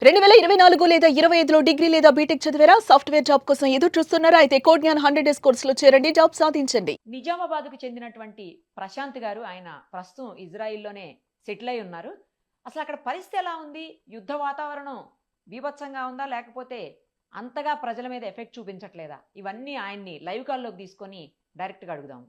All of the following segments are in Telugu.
2024 లేదా 25లో డిగ్రీ లేదా బీటెక్ చదివారా? సాఫ్ట్‌వేర్ జాబ్ కోసం ఎదురు చూస్తున్నారా? అయితే కోడ్ జ్ఞాన్ 100 డేస్ కోర్సులో చేరండి. జాబ్ సాధించండి. నిజామాబాద్‌కు చెందినటువంటి ప్రశాంత్ గారు ఆయన ప్రస్తుతం ఇజ్రాయిల్‌లోనే సెటిల్ అయి ఉన్నారు. అసలు అక్కడ పరిస్థితి ఎలా ఉంది? యుద్ధ వాతావరణం బీభత్సంగా ఉందా? లేకపోతే అంతగా ప్రజల మీద ఎఫెక్ట్ చూపించట్లేదా? ఇవన్నీ ఆయన్ని లైవ్ కాల్‌లోకి తీసుకొని డైరెక్ట్‌గా అడుగుదాం.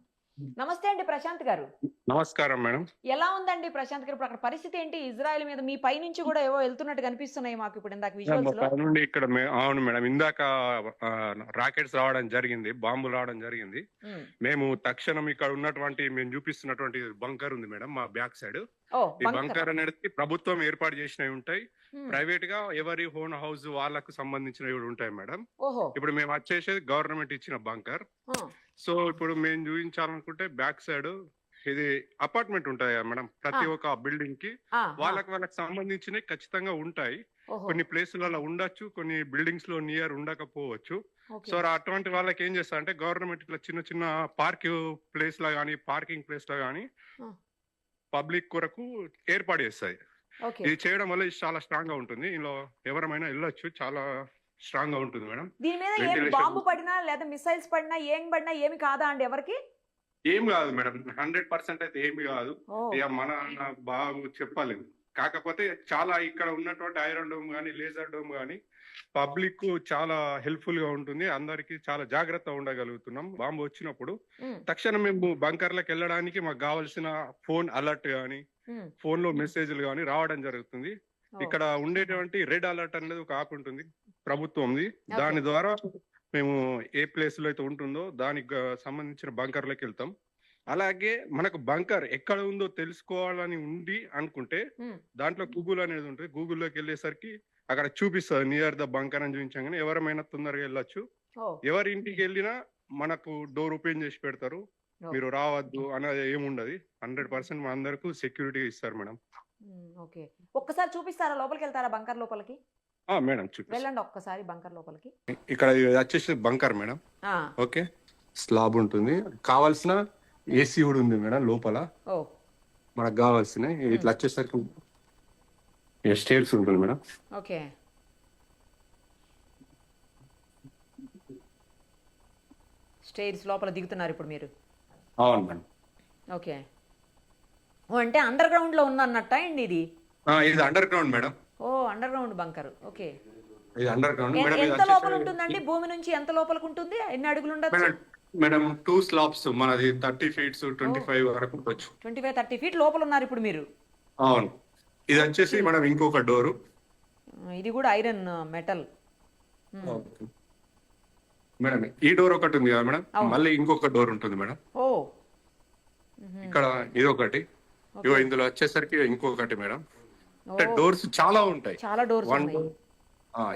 నమస్తే అండి ప్రశాంత్ గారు. నమస్కారం మేడం. ఎలా ఉందండి ప్రశాంత్ గారు? ఇప్పుడు అక్కడ పరిస్థితి ఏంటి? ఇజ్రాయెల్ మీద మీ పైనుంచి కూడా ఏవో వెళ్తున్నట్టు కనిపిస్తున్నాయి మాకు ఇప్పుడు ఇందాక మా విజువల్స్‌లో. పైనుండి ఇక్కడ అవును మేడం. ఇందాక రాకెట్స్ రావడం జరిగింది. బాంబులు రావడం జరిగింది. హ్మ్. మేము తక్షణం ఇక్కడ ఉన్నటువంటి మేము చూపిస్తున్నటువంటి బంకర్ ఉంది మేడం మా బ్యాక్ సైడ్. ఓహ్! ఈ బంకర్. బంకర్ అనేది ప్రభుత్వం ఏర్పాటు చేసినవి ఉంటాయి. హ్మ్. ప్రైవేట్ గా ఎవరి ఓన్ హౌస్ వాళ్ళకు సంబంధించినవి కూడా ఉంటాయి మేడం. ఓహో! ఇప్పుడు మేము వచ్చేసేది గవర్నమెంట్ ఇచ్చిన బంకర్. ఆ! సో ఇప్పుడు మేము చూపించాలనుకుంటే బ్యాక్ సైడ్ ఇది అపార్ట్మెంట్ ఉంటాయి కదా మేడం. ప్రతి ఆ! ఒక్క బిల్డింగ్ కి ఆ! ఆ! వాళ్ళకి సంబంధించినవి ఖచ్చితంగా ఉంటాయి. ఓహో! కొన్ని ప్లేసులలో ఉండొచ్చు, కొన్ని బిల్డింగ్స్ లో నియర్ ఉండకపోవచ్చు. ఓకే. సో అటువంటి వాళ్ళకి ఏం చేస్తా అంటే గవర్నమెంట్ ఇట్లా చిన్న చిన్న ప్లేస్ లా గానీ, పార్కింగ్ ప్లేస్ లా గానీ ఆ! పబ్లిక్ కొరకు ఏర్పాటు చేస్తాయి. ఓకే. ఇది చేయడం వల్ల ఇది చాలా స్ట్రాంగ్ గా ఉంటుంది. ఇందులో ఎవరమైనా వెళ్ళొచ్చు. చాలా స్ట్రాంగ్ గా ఉంటుంది మేడం. దీని మీద ఏం వెంటిలేషన్ బాంబు పడినా లేదా మిసైల్స్ పడినా ఏం పడినా ఏమి కాదా అండి ఎవరికి? ఏం కాదు మేడం. 100% అయితే ఏమి కాదు. ఓహ్! ఇక మన బాగు చెప్పలేము. కాకపోతే చాలా ఇక్కడ ఉన్నటువంటి ఐరన్ డోమ్ గానీ, లేజర్ డోమ్ గానీ పబ్లిక్ చాలా హెల్ప్ఫుల్ గా ఉంటుంది. అందరికి చాలా జాగ్రత్తగా ఉండగలుగుతున్నాం. బాంబు వచ్చినప్పుడు హ్మ్. తక్షణం మేము బంకర్లకు వెళ్ళడానికి మాకు కావాల్సిన ఫోన్ అలర్ట్ గానీ, హ్మ్. ఫోన్ లో మెసేజ్లు గానీ రావడం జరుగుతుంది. ఓహ్! ఇక్కడ ఉండేటువంటి రెడ్ అలర్ట్ అనేది ఒక యాప్ ఉంటుంది ప్రభుత్వంది. ఓకే. దాని ద్వారా మేము ఏ ప్లేస్ లో అయితే ఉంటుందో దానికి సంబంధించిన బంకర్లకు వెళ్తాం. అలాగే మనకు బంకర్ ఎక్కడ ఉందో తెలుసుకోవాలని ఉంది అనుకుంటే హ్మ్. దాంట్లో గూగుల్ అనేది ఉంటుంది. గూగుల్లోకి వెళ్ళేసరికి అక్కడ చూపిస్తుంది నియర్ ద బంకర్ అని చూపించగానే ఎవరైనా తొందరగా వెళ్ళొచ్చు. ఓహ్! ఎవరి ఇంటికి వెళ్ళినా మనకు డోర్ ఓపెన్ చేసి పెడతారు. ఓహ్! మీరు రావద్దు అనేది ఏముండదు. 100% మా అందరికి సెక్యూరిటీ ఇస్తారు మేడం. హ్మ్. ఓకే. ఒక్కసారి చూపిస్తారా? లోపలికెళ్తారా బంకర్ లోపలికి? మేడం చూపిస్తాను. వెళ్ళండి ఒక్కసారి బంకర్ లోపలికి. ఇక్కడ ఇది వచ్చేసి బంకర్ మేడం. ఆ! ఓకే. స్లాబ్ ఉంటుంది. కావాల్సిన ఏసీ కూడా ఉంది మేడం లోపల. ఓహ్! మనకు కావాల్సిన ఇట్లా వచ్చేసరికి స్టేర్స్ ఉంటుంది మేడం. ఓకే. స్టెయిర్స్ లోపల దిగుతున్నారు ఇప్పుడు మీరు. అవును మేడం. ఓకే. ఓహ్! అంటే అండర్ గ్రౌండ్‌లో ఉందన్నట్టా అండి ఇది? ఇది underground madam. Oh! Underground bunker. Okay. ఇది అండర్ గ్రౌండ్ మేడం. ఇది ఎంత లోపల వచ్చేసి ఉంటుందండి? భూమి నుంచి ఎంత లోపలికి ఉంటుంది? ఎన్ని అడుగులు ఉండొచ్చు? మేడం 2 స్లాబ్స్ మనది 30 ఫీట్స్ 25 వరకు ఉండొచ్చు. 25, 30 ఫీట్ లోపల ఉన్నారు ఇప్పుడు మీరు. అవును. ఇది వచ్చేసి మనం ఇంకొక డోరు. ఇది కూడా ఐరన్ మెటల్. మేడం ఈ డోర్ ఒకటి ఉంది కదా మేడం. అవును. మళ్ళీ ఇంకొక డోర్ ఉంటుంది మేడం. ఓహ్! ఇక్కడ ఇది ఒకటి. ఇగో ఇందులో వచ్చేసరికి ఇంకొకటి మేడం. అంటే ఓహ్! డోర్స్ చాలా ఉంటాయి. చాలా డోర్స్ వన్ ఉన్నాయి.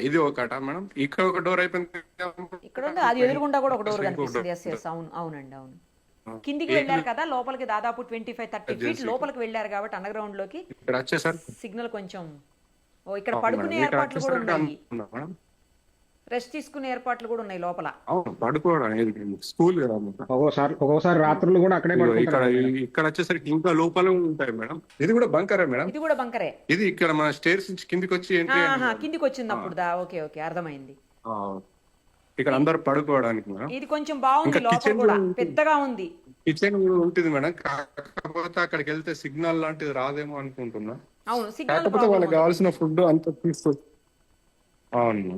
ఇది ఒకట మేడం. ఇక్కడ ఒక డోర్ అయిపోయింది. ఇక్కడ ఉంది. అది ఎదురుగుండా కూడా ఒక డోర్ ఇంకొక కనిపిస్తుంది. door. ఎస్ ఎస్ అవును అవునండి అవును. ఆ. కిందికి ఏంటి వెళ్ళారు కదా లోపలికి దాదాపు 25, 30 ఫీట్ Agency. లోపలికి వెళ్ళారు కాబట్టి అండర్ గ్రౌండ్ లోకి ఇక్కడ వచ్చేసరికి సిగ్నల్ కొంచెం ఇక్కడ అవును పడుకునే మేడం. ఇక్కడ ఏర్పాట్లు కూడా వచ్చేసరికి ఉన్నాయి. అనుకున్నా మేడం. రెస్ట్ తీసుకునే ఏర్పాట్లు కూడా ఉన్నాయి లోపల. అవును పడుకోవడం స్కూల్ కదా మేడం. ఒక్కోసారి రాత్రులు కూడా అక్కడే ఇక్కడ పడుకుంటారు మేడం. ఇక్కడ వచ్చేసరికి ఇంకా లోపల ఉంటాయి మేడం. ఇది కూడా బంకరే మేడం. ఇది కూడా బంకరే. ఇది ఇక్కడ మన స్టేర్స్ నుంచి కిందికి వచ్చి ఎంట్రీ ఆహా కిందికి వచ్చింది అప్పుడు దా. ఓకే ఓకే అర్థమైంది. ఇక్కడ అందరు పడుకోవడానికి మేడం. ఇది కొంచెం బాగుంది ఇంకా లోపల kitchen కూడా కూడా ఉంది. పెద్దగా ఉంది. కిచెన్ కూడా ఉంటుంది మేడం. కాకపోతే అక్కడికి వెళ్తే సిగ్నల్ లాంటిది రాదేమో అనుకుంటున్నా. అవును సిగ్నల్ కాకపోతే వాళ్ళకి కావాల్సిన ఫుడ్ అంతా తీసుకొచ్చి అవును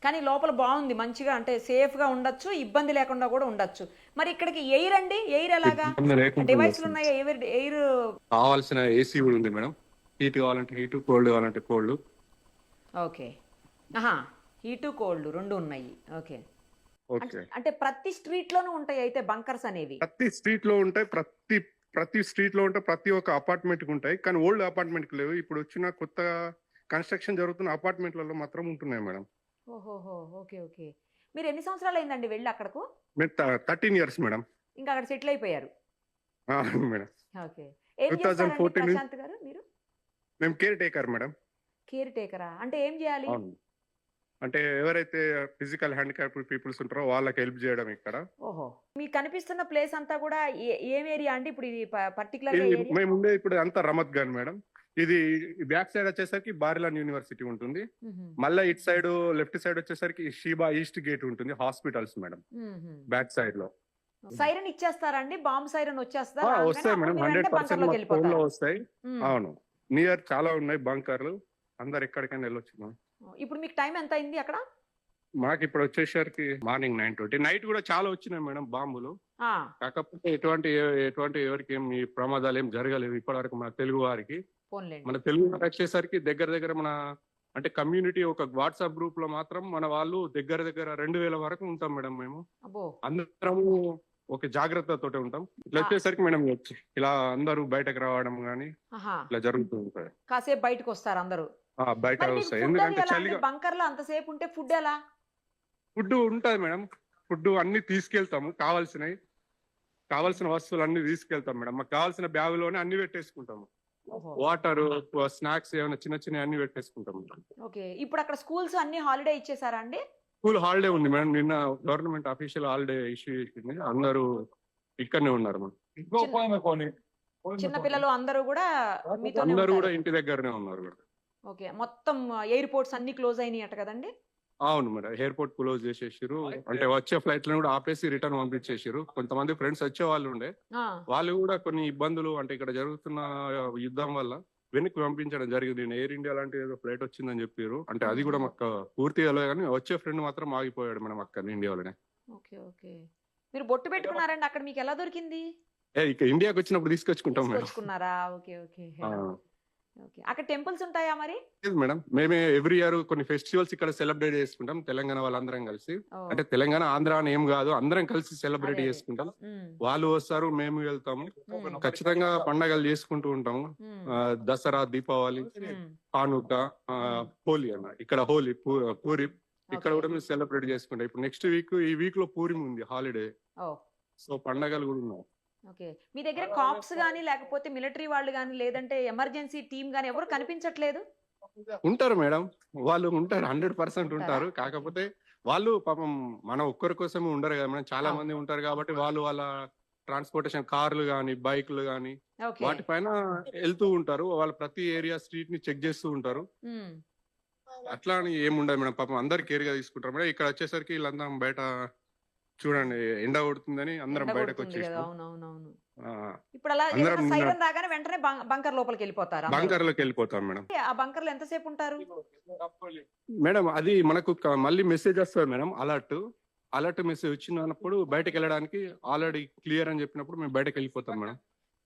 కానీ లోపల బాగుంది మంచిగా అంటే సేఫ్ గా ఉండొచ్చు ఇబ్బంది లేకుండా కూడా ఉండొచ్చు. మరి ఇక్కడికి ఎయిర్ అండి ఎయిర్ ఎలాగా? ఇబ్బంది లేకుండా డివైస్లు ఉండొచ్చు. ఉన్నాయా? ఎయిర్ కావాల్సిన ఏసీ కూడా ఉంది మేడం. హీట్ కావాలంటే హీట్, కోల్డ్ కావాలంటే కోల్డ్. ఓకే. ఆహా హీటు కోల్డ్ రెండు ఉన్నాయి. ఓకే. ఓకే. అంటే ప్రతి స్ట్రీట్ లోనూ ఉంటాయి అయితే బంకర్స్ అనేవి. ప్రతి స్ట్రీట్ లో ఉంటాయి. ప్రతి స్ట్రీట్ లో ఉంటాయి. ప్రతి ఒక్క అపార్ట్మెంట్ కి ఉంటాయి. కానీ ఓల్డ్ అపార్ట్మెంట్ కి లేవు. ఇప్పుడు వచ్చిన కొత్త కన్స్ట్రక్షన్ జరుగుతున్న అపార్ట్మెంట్లలో మాత్రం ఉంటున్నాయి మేడం. ఓహోహో ఓకే ఓకే. మీరు ఎన్ని సంవత్సరాలు అయిందండి వెళ్ళి అక్కడకు? మేము 13 ఇయర్స్ మేడం. ఇంకా అక్కడ సెటిల్ అయిపోయారు. Madam okay. ఏం చేస్తారండి 2014 ప్రశాంత్ గారు మీరు? మేము కేర్ టేకర్ మేడం. కేర్ టేకరా? అంటే ఏం చేయాలి? అవును. అంటే ఎవరైతే ఫిజికల్ హ్యాండిక్యాప్డ్ పీపుల్స్ ఉంటారో వాళ్ళకి హెల్ప్ చేయడం ఇక్కడ. ఓహో. మీకు కనిపిస్తున్న ప్లేస్ అంతా కూడా ఏం ఏరియా అండి ఇప్పుడు ఇది పర్టికులర్ గా ఏరియా? మేము ఉండే ఇప్పుడు అంతా రమత్ గన్ మేడం. ఇది బ్యాక్ సైడ్ వచ్చేసరికి బారిలాన్ యూనివర్సిటీ ఉంటుంది. మ్మ్. మళ్ళీ ఇటు సైడ్ లెఫ్ట్ సైడ్ వచ్చేసరికి షీబా ఈస్ట్ గేట్ ఉంటుంది, హాస్పిటల్స్ మేడం మ్మ్. బ్యాక్ సైడ్ లో. సైరన్ ఇచ్చేస్తారండి, బాంబ్ సైరన్ వచ్చేస్తా వస్తాయి మేడం, 100% మా ఫోన్ లో వస్తాయి. అవును, నియర్ చాలా ఉన్నాయి బంకర్లు, అందరు ఎక్కడికైనా వెళ్ళొచ్చు మేడం. ఇప్పుడు మీకు టైం ఎంత అయింది అక్కడ? మాకు ఇప్పుడు వచ్చేసరికి మార్నింగ్ 9:20. నైట్ కూడా చాలా వచ్చినాయి మేడం బాంబులు. ఆ, కాకపోతే ఎటువంటి ఎవరికి ఏమి ప్రమాదాలు ఏం జరగలేదు ఇప్పటివరకు మన తెలుగు వారికి. పోన్లేండి. మన తెలుగు వారు వచ్చేసరికి దగ్గర మన అంటే కమ్యూనిటీ ఒక వాట్సాప్ గ్రూప్ లో మాత్రం మన వాళ్ళు దగ్గర 2000 వరకు ఉంటాం మేడం. మేము అబ్బో. అందరము ఒక జాగ్రత్తతోటి ఉంటాం. ఇట్లా వచ్చేసరికి మేడం ఇలా అందరూ బయటకు రావడం గానీ ఆహా. ఇట్లా జరుగుతూ ఉంటాయి. కాసేపు బయటకు వస్తారు అందరూ. బయట మరి మీకు వస్తాయి ఫుడ్ ఎందుకంటే అది ఎలా చలిగా. అండి? బంకర్ లో అంతసేపు ఉంటే ఫుడ్ ఎలా? ఫుడ్ ఉంటది మేడం, ఫుడ్ అన్ని తీసుకెళ్తాము, కావాల్సిన వస్తువులు అన్ని తీసుకెళ్తాం మేడం. మాకు కావాల్సిన బ్యాగులోనే అన్ని పెట్టేసుకుంటాము. ఓహో. వాటర్, స్నాక్స్ ఏమైనా చిన్న అన్ని పెట్టేసుకుంటాం. ఓకే, ఇప్పుడు అక్కడ స్కూల్స్ అన్ని హాలిడే ఇచ్చేసారా అండి? స్కూల్ హాలిడే ఉంది మేడం, నిన్న గవర్నమెంట్ అఫీషియల్ హాలిడే ఇష్యూ చేసింది. అందరూ ఇక్కడనే ఉన్నారు మేడం. చిన్న పిల్లలు అందరూ కూడా మీతోనే అందరూ కూడా ఉంటారు? ఇంటి దగ్గరనే ఉన్నారు మేడం. ఓకే, మొత్తం ఎయిర్పోర్ట్స్ అన్ని క్లోజ్ అయినాయి అట కదండి? అవును మేడం, ఎయిర్పోర్ట్ క్లోజ్ చేసేసారు. అంటే వచ్చే ఫ్లైట్ లను కూడా ఆపేసి రిటర్న్ పంపించేసారు. కొంతమంది ఫ్రెండ్స్ వచ్చే వాళ్ళు ఉండే, ఆ, వాళ్ళు కూడా కొన్ని ఇబ్బందులు అంటే ఇక్కడ జరుగుతున్న యుద్ధం వల్ల వెనక్కి పంపించడం జరిగింది. నేను ఎయిర్ ఇండియా లాంటి ఏదో ఫ్లైట్ వచ్చిందని చెప్పారు. అంటే అది కూడా మాకు పూర్తిగా తెలియదు కానీ వచ్చే ఫ్రెండ్ మాత్రం ఆగిపోయాడు మేడం అక్కడ ఇండియాలోనే. Okay okay. మీరు బొట్టు పెట్టుకున్నారండి అక్కడ, మీకు ఎలా దొరికింది? ఇక ఇండియాకి వచ్చినప్పుడు తీసుకొచ్చుకుంటాం మేడం. తీసుకొచ్చుకున్నారా? ఓకే ఓకే ఆ, ఓకే. అక్కడ టెంపుల్స్ ఉంటాయా మరి? లేదు మేడం, మేమే ఎవ్రీ ఇయర్ కొన్ని ఫెస్టివల్స్ ఇక్కడ సెలబ్రేట్ చేసుకుంటాం తెలంగాణ వాళ్ళందరం కలిసి. ఓ, అంటే తెలంగాణ ఆంధ్ర అని ఏం కాదు, అందరం కలిసి సెలబ్రేట్ అదే. చేసుకుంటాం. మ్మ్. వాళ్ళు వస్తారు, మేము వెళ్తాము. మ్మ్. ఖచ్చితంగా పండగలు చేసుకుంటూ ఉంటాము. మ్మ్. దసరా, దీపావళి, మ్మ్. హానుక, హోలీ అన్న ఇక్కడ హోలీ, పూరి ఇక్కడ ఓకే. కూడా మేము సెలబ్రేట్ చేసుకుంటాం. ఇప్పుడు నెక్స్ట్ ఈ వీక్ లో పూరి ఉంది హాలిడే, ఓ, సో పండగలు కూడా ఉన్నాయి. ఓకే. మీ దగ్గర కాప్స్ గానీ లేకపోతే మిలిటరీ వాళ్ళు గానీ లేదంటే ఎమర్జెన్సీ టీమ్ గానీ ఎవరు కనిపించట్లేదు? ఉంటారు మేడం, వాళ్ళు ఉంటారు, 100% ఉంటారు. కాకపోతే వాళ్ళు పాపం మన ఒక్కరి కోసమే ఉండరు కదా మేడం, చాలా మంది ఉంటారు కాబట్టి వాళ్ళు వాళ్ళ ట్రాన్స్పోర్టేషన్ కార్లు గానీ బైక్లు గానీ ఓకే. వాటిపైన వెళ్తూ ఉంటారు. వాళ్ళు ప్రతి ఏరియా స్ట్రీట్ ని చెక్ చేస్తూ ఉంటారు. మ్మ్. అట్లా అని ఏముండదు మేడం, పాపం అందరు కేర్ గా తీసుకుంటారు మేడం. ఇక్కడ వచ్చేసరికి వీళ్ళందరం బయట చూడండి ఎండ కొడుతుందని అందరం బయటకు ఎండగొడుతుంది కదా, వచ్చేసాం. అవునవునవును. ఆ, ఇప్పుడు అలా అందరం ఏదైనా సైరన్ రాగానే వెంటనే బంకర్ లోపలికి వెళ్ళిపోతారు అందరూ? బంకర్ లోకి వెళ్ళిపోతాం మేడం. ఆ బంకర్ లో ఎంతసేపు ఉంటారు? మేడం అది మనకు మళ్ళీ మెసేజ్ వస్తుంది మేడం, అలర్ట్ మెసేజ్ వచ్చినప్పుడు బయటకు వెళ్ళడానికి ఆల్రెడీ క్లియర్ అని చెప్పినప్పుడు మేము బయటకు వెళ్ళిపోతాం మేడం.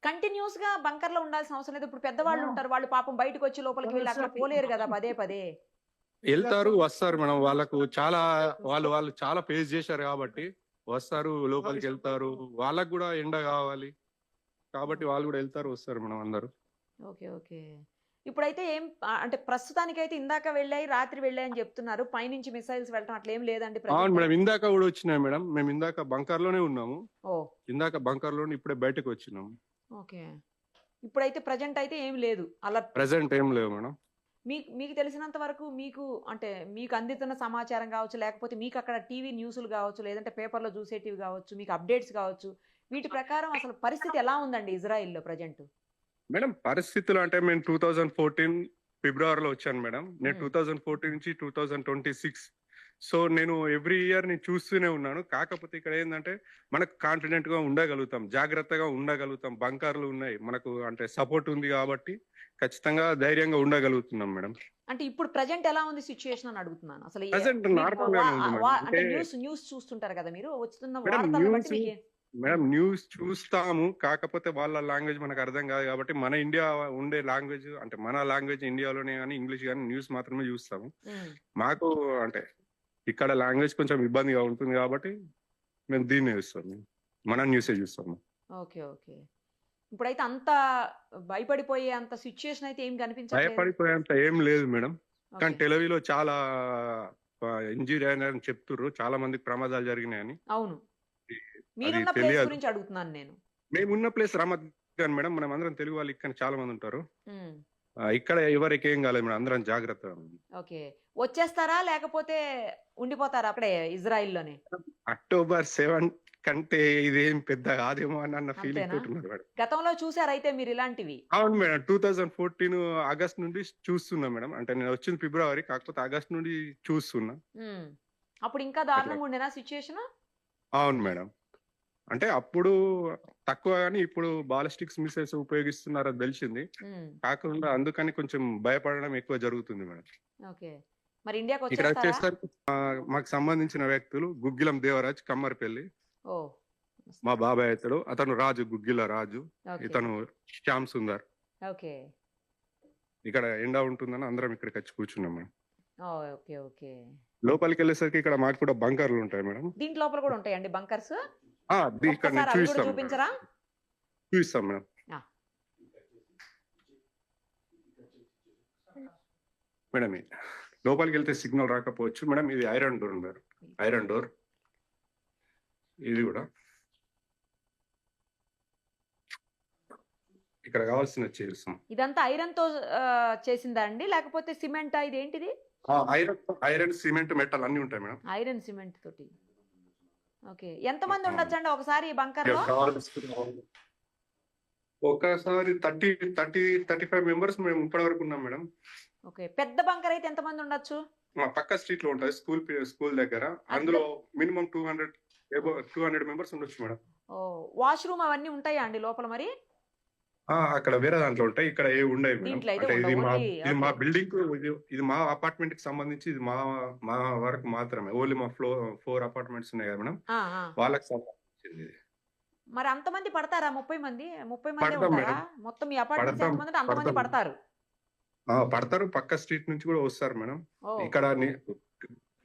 కంటిన్యూస్ గా బంకర్ లో ఉండాల్సిన అవసరం లేదు. ఇప్పుడు పెద్దవాళ్ళు ఉంటారు, వాళ్ళు పాపం బయటకు వచ్చి లోపలికి వెళ్ళి అక్కడ పోలేరు కదా పదే పదే. వెళ్తారు, వస్తారు మేడం. వాళ్ళకు చాలా వాళ్ళు చాలా ఫేస్ చేశారు కాబట్టి వస్తారు, లోపలికి వెళ్తారు. వాళ్ళకు కూడా ఎండ కావాలి కాబట్టి వాళ్ళు కూడా వెళ్తారు, వస్తారు మేడం అందరూ. Okay okay. ఇప్పుడైతే ఏం అంటే ప్రస్తుతానికైతే ఇందాక వెళ్ళాయి, రాత్రి వెళ్ళాయి అని చెప్తున్నారు. పైనుంచి మిసైల్స్ వెళ్ళటం అట్లా ఏం లేదండి అవును present? మేడం, ఇందాక కూడా వచ్చినాయి మేడం. మేము ఇందాక బంకర్ లోనే ఉన్నాము. ఓ, ఇందాక బంకర్ లోనే ఇప్పుడే బయటకు వచ్చినాము. ఓకే. ఇప్పుడైతే ప్రజెంట్ అయితే ఏం లేదు అలర్ట్. ప్రెసెంట్ ఏం లేవు మేడం. మీకు తెలిసినంత వరకు మీకు అంటే మీకు అందుతున్న సమాచారం కావచ్చు, లేకపోతే మీకు అక్కడ టీవీ న్యూస్లు కావచ్చు, లేదంటే పేపర్లో చూసేటివి కావచ్చు, మీకు అప్డేట్స్ కావచ్చు, వీటి ప్రకారం అసలు పరిస్థితి ఎలా ఉందండి ఇజ్రాయిల్లో ప్రజెంట్? మేడం పరిస్థితులు అంటే మేము 2014 ఫిబ్రవరిలో వచ్చాను మేడం. నేను 2014 నుంచి 2026, సో నేను ఎవ్రీ ఇయర్ నేను చూస్తూనే ఉన్నాను. కాకపోతే ఇక్కడ ఏంటంటే మనకు కాన్ఫిడెంట్ గా ఉండగలుగుతాం, జాగ్రత్తగా ఉండగలుగుతాం. బంకర్లు ఉన్నాయి మనకు, అంటే సపోర్ట్ ఉంది కాబట్టి ఖచ్చితంగా ధైర్యంగా ఉండగలుగుతున్నాం మేడం. అంటే ఇప్పుడు ప్రజెంట్ ఎలా ఉంది సిచ్యుయేషన్ అని అడుగుతున్నాను. అసలు Present normal గానే ఉంది మేడం. అంటే అంటే న్యూస్ చూస్తుంటారు కదా మీరు, వస్తున్న మేడం, వార్తలను బట్టి న్యూస్ మీకు మేడం న్యూస్ చూస్తాము, కాకపోతే వాళ్ళ లాంగ్వేజ్ మనకు అర్థం కాదు కాబట్టి మన ఇండియా ఉండే లాంగ్వేజ్ అంటే మన లాంగ్వేజ్ ఇండియాలోనే కానీ ఇంగ్లీష్ కానీ న్యూస్ మాత్రమే చూస్తాము. మాకు అంటే ఇక్కడ లాంగ్వేజ్ కొంచెం ఇబ్బందిగా ఉంటుంది కాబట్టి మేము దీన్నే చూస్తాము, మన న్యూసే చూస్తాము. Okay okay. ఇప్పుడైతే అంత భయపడిపోయే అంత సిచ్యుయేషన్ అయితే ఏం కనిపించట్లేదు. భయపడిపోయేంత ఏం లేదు మేడం, కానీ టెలివిలో చాలా ఇంజూరీ అయినారని చెప్తుర్రు, చాలా మందికి ప్రమాదాలు జరిగినాయని. అవును, మీరున్న ప్లేస్ తెలియదు. గురించి అడుగుతున్నాను నేను. మేమున్న ప్లేస్ రామత్ గాన్ మేడం, మనం అందరం తెలుగు వాళ్ళు ఇక్కడ చాలా మంది ఉంటారు. ఉమ్, ఇక్కడ ఎవరికి ఏం కాలేదు మేడం, అందరం జాగ్రత్త. ఓకే. వచ్చేస్తారా లేకపోతే ఉండిపోతారా అక్కడే ఇజ్రాయిల్లోనే? అక్టోబర్ 7 కంటే ఇదేం పెద్ద కాదేమో అన్న ఫీలింగ్ అంతేనా? తోటి ఉన్నారు మేడం. గతంలో చూసారైతే మీరు ఇలాంటివి? అవును మేడం. 2014 ఆగస్ట్ నుండి చూస్తున్నా మేడం. అంటే నేను వచ్చింది ఫిబ్రవరి. కాకపోతే ఆగస్ట్ నుండి చూస్తున్నా. హ్మ్. అప్పుడు ఇంకా అట్లా. దారుణంగా ఉండేనా సిట్యుయేషను? అవును మేడం. అంటే అప్పుడు తక్కువ గాని ఇప్పుడు బాలిస్టిక్స్ మిసైల్స్ ఉపయోగిస్తున్నారని తెలిసింది. హ్మ్. కాకుండా అందుకని కొంచెం భయపడడం ఎక్కువ జరుగుతుంది మేడం. ఓకే. మరి ఇక్కడ ఇండియాకొచ్చేస్తారా? వచ్చేసరికి మాకు సంబంధించిన వ్యక్తులు గుగ్గిలం దేవరాజ్ కమ్మరిపల్లి. ఓహ్! మా బాబాయ్ అతను రాజు, గుగ్గిల రాజు. ఓకే. ఇతను శ్యామ్ సుందర్. ఓకే. ఇక్కడ ఎండ ఉంటుందని అందరం ఇక్కడికొచ్చి కూర్చున్నాం మేడం. ఓహ్! ఓకే. ఓకే. లోపలికెళ్ళేసరికి ఇక్కడ మాకు కూడా బంకర్లు ఉంటాయి మేడం. దీంట్ లోపల కూడా ఉంటాయండి బంకర్స్? ఇక్కడ నేను ఒక్కసారి అవి కూడా చూపిస్తాం మేడం. చూపించరా? చూపిస్తాం మేడం. ఆ! మేడం లోపలికెళ్తే సిగ్నల్ రాకపోవచ్చు మేడం. ఇది iron door madam. Iron door. ఇది కూడా ఇక్కడ కావాల్సిన చైర్స్. ఇదంతా ఐరన్‌తో చేసిందా అండి? లేకపోతే సిమెంటా ఇదేంటిది? ఐరన్, సిమెంట్, మెటల్ అన్ని ఉంటాయి మేడం. ఐరన్ సిమెంట్ తోటి. ఓకే. ఎంతమంది ఉండొచ్చండి ఒకసారి ఈ బంకర్‌లో? ఒకసారి 35 మెంబర్స్ మేము ఇప్పటివరకు ఉన్నాం మేడం. ఓకే. పెద్ద బంకర్ అయితే ఎంతమంది ఉండొచ్చు? మా పక్క స్ట్రీట్ లో ఉంటుంది స్కూల్ దగ్గర. అందులో మినిమం 200 మెంబర్స్ ఉండొచ్చు మేడం. ఓహ్! వాష్‌రూమ్ అవన్నీ ఉంటాయా అండి లోపల మరి? అక్కడ వేరే దాంట్లో ఉంటాయి. ఇక్కడ ఏ ఉండవు మేడం. దీంట్లో అయితే అంటే ఇది ఉండవు. మా ఓన్లీ ఇది మా ఓకే. బిల్డింగ్ ఇది మా అపార్ట్మెంట్ కి సంబంధించి ఇది మా వరకు మాత్రమే. ఓన్లీ మా 4 అపార్ట్మెంట్స్ ఉన్నాయి కదా మేడం. ఆ! ఆ! వాళ్ళకి సంబంధించింది ఇది. మరి అంతమంది పడతారా? 30 మంది? 30 మందే పడతాం ఉంటారా? మేడం. మొత్తం ఈ అపార్ట్మెంట్స్ పడతాం. ఎంతమంది ఉంటే అంతమంది పడతాం. పడతారు. పడతారు. పక్క స్ట్రీట్ నుంచి కూడా వస్తారు మేడం. ఓహ్! ఇక్కడ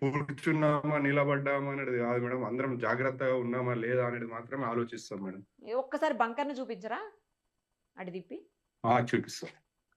కూర్చున్నామా, నిలబడ్డామా అనేది కాదు మేడం. అందరం జాగ్రత్తగా ఉన్నామా లేదా అనేది మాత్రమే ఆలోచిస్తాం మేడం. ఒక్కసారి బంకర్‌ని చూపించరా? అటు తిప్పి. చూపిస్తాం.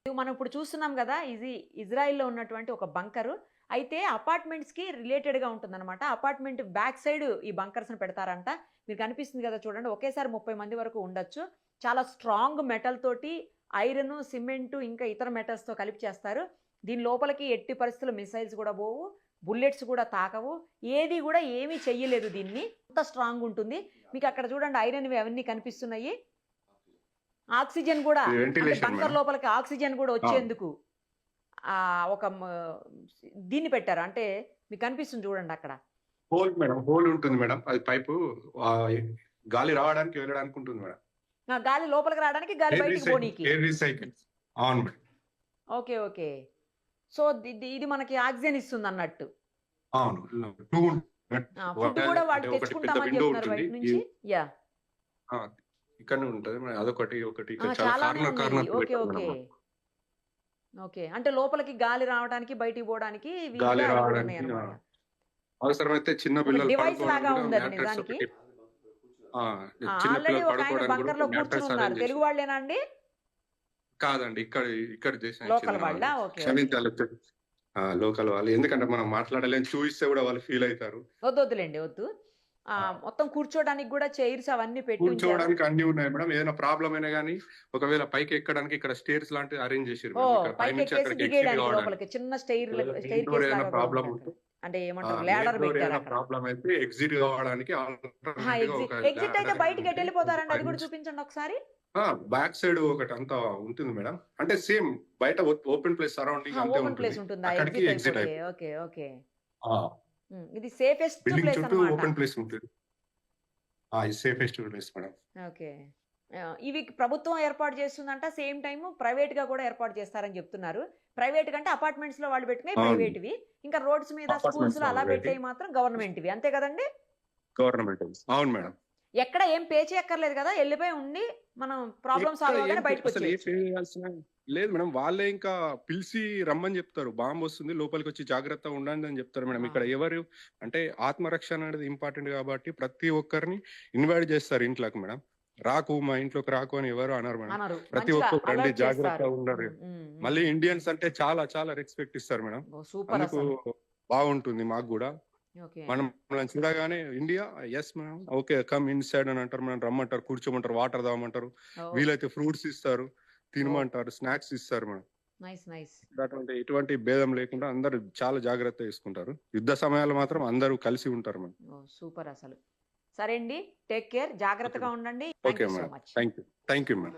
మనం ఇప్పుడు చూస్తున్నాం కదా, ఇది ఇజ్రాయెల్‌లో ఉన్నటువంటి ఒక బంకరు. అయితే అపార్ట్మెంట్స్‌కి రిలేటెడ్‌గా ఉంటుందన్నమాట. అపార్ట్మెంట్ బ్యాక్ సైడ్ ఈ బంకర్స్‌ని పెడతారంట. మీకు కనిపిస్తుంది కదా చూడండి. ఒకేసారి 30 మంది వరకు ఉండొచ్చు. చాలా స్ట్రాంగ్ మెటల్ తోటి ఐరన్, సిమెంట్ ఇంకా ఇతర మెటల్స్‌తో కలిపి చేస్తారు. దీని లోపలికి ఎట్టి పరిస్థితుల్లో మిసైల్స్ కూడా పోవు. బుల్లెట్స్ కూడా తాకవు. ఏది కూడా ఏమీ చెయ్యలేదు దీన్ని. అంత స్ట్రాంగ్ ఉంటుంది. మీకు అక్కడ చూడండి ఐరన్‌వి అవన్నీ కనిపిస్తున్నాయి. ఆక్సిజన్ కూడా ఇది అంటే వెంటిలేషన్ బంకర్ మేడం. లోపలికి ఆక్సిజన్ కూడా వచ్చేందుకు ఒక దీన్ని పెట్టారు. అంటే మీకు కనిపిస్తుంది చూడండి అక్కడ. Whole madam. హోల్ ఉంటుంది మేడం. అది పైపు గాలి రావడానికి వెళ్ళడానికి ఉంటుంది మేడం. గాలి లోపలికి రావడానికి, గాలి బయటికి పోనీకి. Air recycle. అవును మేడం. ఓకే. ఓకే. సో ఇది మనకి ఆక్సిజన్ ఇస్తుంది అన్నట్టు. అవును. 2 ఫుడ్ కూడా వాళ్ళు ఒకటి పెద్ద తెచ్చుకుంటామని విండో చెప్తున్నారు ఉంటుంది. బయట నుంచి. యా. ఇక్కడనే ఉంటుంది మేడం. అదొకటి ఇక్కడ చాలా చాలానే కార్నర్ ఉన్నాయి. ఓకే. ఓకే. ఓకే. అంటే లోపలికి గాలి రావడానికి, బయటికి పోవడానికి గాలి వీలుగా అవి కూడా రావడానికి ఉన్నాయన్నమాట. అవసరమైతే చిన్న ఒక పిల్లలు డివైస్ లాగా పడుకోవడానికి ఉంది అది మ్యాట్రెస్ నిజానికి. ఒకటి. చిన్న ఆల్రెడీ పిల్లలు ఒక ఆయన పడుకోవడానికి బంకర్ లో కూడా మ్యాట్రెస్ కూర్చుని ఉన్నారు. అరేంజ్ తెలుగు చేసి. వాళ్ళేనా అండి? కాదండి. ఇక్కడ చేసిన లోకల్ చెందిన వాళ్ళ? వాళ్ళు. ఓకే. ఓకే. క్షమించాలి. లోకల్ వాళ్ళు. ఎందుకంటే మనం మాట్లాడలేం. చూపిస్తే కూడా వాళ్ళు ఫీల్ అవుతారు. వద్దులేండి వద్దు. మొత్తం కూర్చోడానికి కూడా చైర్స్ అవన్నీ పెట్టి ఉంచారు. కూర్చోవడానికి అన్ని ఉన్నాయి మేడం. ఏదైనా ప్రాబ్లం అయినా గానీ ఒకవేళ పైకి ఎక్కడానికి ఇక్కడ స్టేర్స్ లాంటివి అరేంజ్ చేసారు ఓ మేడం. ఇక్కడ పై పైకి నుంచి ఎక్కేసి అక్కడికి ఎగ్జిట్ దిగేయడానికి కావడానికి. లోపలికి చిన్న స్టైర్ మెయిన్ డోర్ కేస్ ఏదైనా లాగా ప్రాబ్లం ఉంది ఉంటే అక్కడ. అంటే ఏమంటారు మెయిన్ ల్యాడర్ డోర్ పెట్టారు ఏదైనా అక్కడ. ప్రాబ్లం అయితే ఎగ్జిట్ కావడానికి ఆల్టర్నేట్ గా ఒక ఎగ్జిట్ అయితే ladder బయటికి ఎటు ఉంటుంది. వెళ్ళిపోతారండి? అది పై కూడా నుంచి చూపించండి ఒకసారి. బ్యాక్ సైడ్ ఒకటి అంతా ఉంటుంది మేడం. అంటే సేమ్ బయట ఓపెన్ ప్లేస్ సరౌండింగ్ అంతే ఓపెన్ ఉంటుంది. ప్లేస్ ఉంటుందా? అక్కడికి ఎగ్జిట్ ఎగ్జిట్ అయిపోతే. అయిపోతుంది. ఓకే. ఓకే. ఇది సేఫెస్ట్ బిల్డింగ్ ప్లేస్ చుట్టూ అన్నమాట. ఓపెన్ ప్లేస్ ఉంటుంది. ఇది సేఫెస్ట్ ప్లేస్ మేడం. ఓకే. ఇవి ప్రభుత్వం ఏర్పాటు చేస్తుందంట. సేమ్ టైం ప్రైవేట్ గా కూడా ఏర్పాటు చేస్తారని చెప్తున్నారు. ప్రైవేట్ కంటే అపార్ట్మెంట్స్ లో వాళ్ళు పెట్టినవి అవును. ప్రైవేట్వి. ఇంకా రోడ్స్ మీద స్కూల్స్ అపార్ట్మెంట్స్ లో లో అలా పెట్టి పెట్టేవి మాత్రం గవర్నమెంట్వి. అంతే కదండి? గవర్నమెంట్. అవును మేడం. ఎక్కడ ఏం పే చేయక్కర్లేదు కదా, వెళ్ళిపోయి ఉండి మనం ప్రాబ్లమ్ ఇక్కడ సాల్వ్ ఏం అవగానే బయటకు అసలు ఏ వచ్చేయచ్చు. పే చేయాల్సిన లేదు మేడం. వాళ్ళే ఇంకా పిలిచి రమ్మని చెప్తారు. బాంబు వస్తుంది లోపలికి వచ్చి జాగ్రత్తగా ఉండండి అని చెప్తారు మేడం. ఇక్కడ ఎవరు అంటే ఆత్మరక్షణ అనేది ఇంపార్టెంట్ కాబట్టి ప్రతి ఒక్కరిని ఇన్వైట్ చేస్తారు ఇంట్లోకి మేడం. రాకు మా ఇంట్లోకి రాకు అని ఎవరు అనరు మేడం. అనరు. ప్రతి మంచిగా ఒక్కరు రండి అలర్ట్ చేస్తారు. జాగ్రత్తగా ఉండరు. మళ్ళీ ఇండియన్స్ అంటే చాలా చాలా రెస్పెక్ట్ ఇస్తారు మేడం. సూపర్ అందుకు అసలు. బాగుంటుంది మాకు కూడా. ఓకే. మనం చూడగానే India yes madam okay come inside అని అంటారు. మనం రమ్మంటారు, కూర్చోమంటారు, వాటర్ తాగమంటారు, వీలైతే ఫ్రూట్స్ ఇస్తారు, తినమంటారు, స్నాక్స్ ఇస్తారు మేడం. Nice nice. ఎటువంటి భేదం లేకుండా అందరూ చాలా జాగ్రత్త తీసుకుంటారు. యుద్ధ సమయాలు మాత్రం అందరూ కలిసి ఉంటారు మేడం. సూపర్ అసలు. సరే అండి, టేక్ కేర్, జాగ్రత్తగా ఉండండి. Okay so madam, much. Thank you madam.